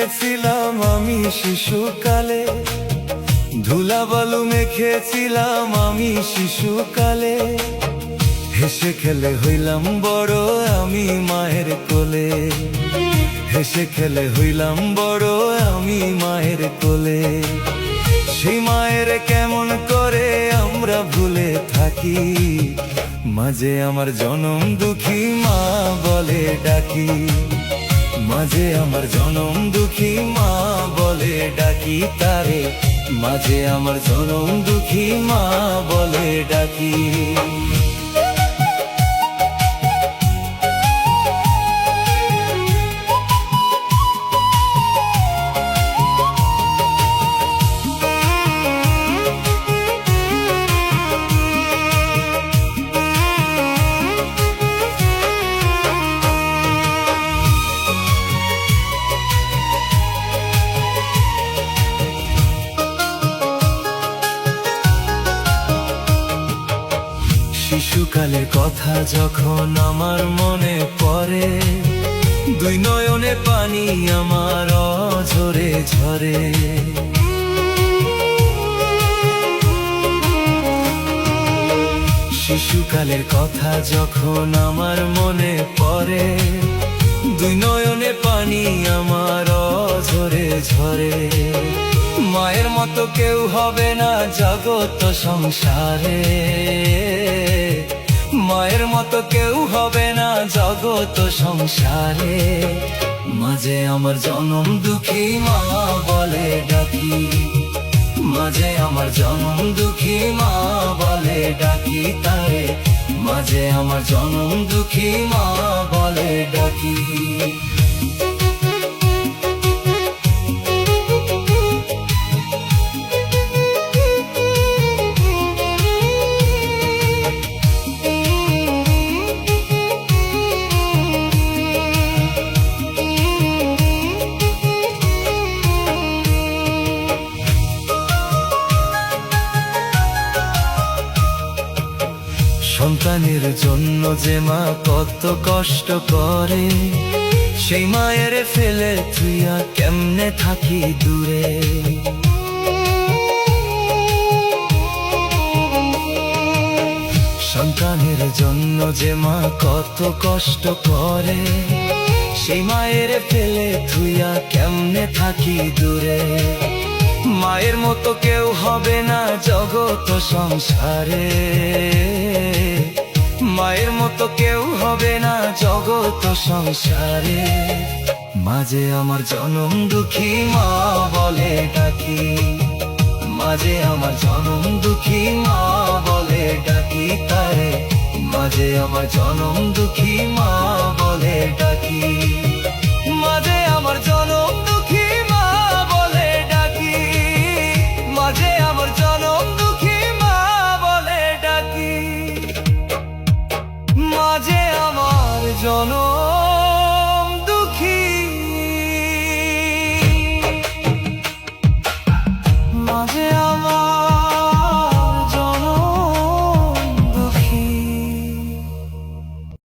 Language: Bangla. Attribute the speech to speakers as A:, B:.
A: মেখেছিলাম আমি শিশুকালে, ধুলাবালু মেখেছিলাম আমি শিশুকালে। হেসে খেলে হইলাম বড় আমি মায়ের কোলে, হেসে খেলে হইলাম বড় আমি মায়ের কোলে। সেই মায়ের কেমন করে আমরা ভুলে থাকি, মাঝে আমার জনম দুঃখী মা বলে ডাকি, মাঝে আমার জনম দুঃখী মা বলে ডাকি তারে, মাঝে আমার জনম দুঃখী মা বলে ডাকি। শিশুকালের কথা যখন আমার মনে পড়ে, দুই নয়নে পানি আমার অঝরে ঝরে। শিশুকালের কথা যখন আমার মনে পড়ে, দুই নয়নে পানি আমার অঝরে ঝরে। মায়ের মতো কেউ হবে না জগৎ সংসারে, মায়ের মতো কেউ হবে না জগৎ সংসারে। মাঝে আমার জনম দুঃখী মা বলে ডাকি, মাঝে আমার জনম দুঃখী মা বলে ডাকি তারে, মাঝে আমার জনম দুঃখী মা বলে ডাকি। সন্তানের জন্য যে মা কত কষ্ট করে, সেই মায়ের ফেলে তুইয়া কেমনে থাকি দূরে। সন্তানের জন্য যে মা কত কষ্ট করে, সেই মায়ের ফেলে তুইয়া কেমনে থাকি দূরে। মায়ের মতো কেউ হবে না জগৎ সংসারে, মায়ের মতো কেউ হবে না জগৎ সংসারে। মাঝে আমার জনম দুঃখী মা বলে ডাকি, মাঝে আমার জনম দুঃখী মা বলে ডাকি তারে, মাঝে আমার জনম দুঃখী মা বলে ডাকি।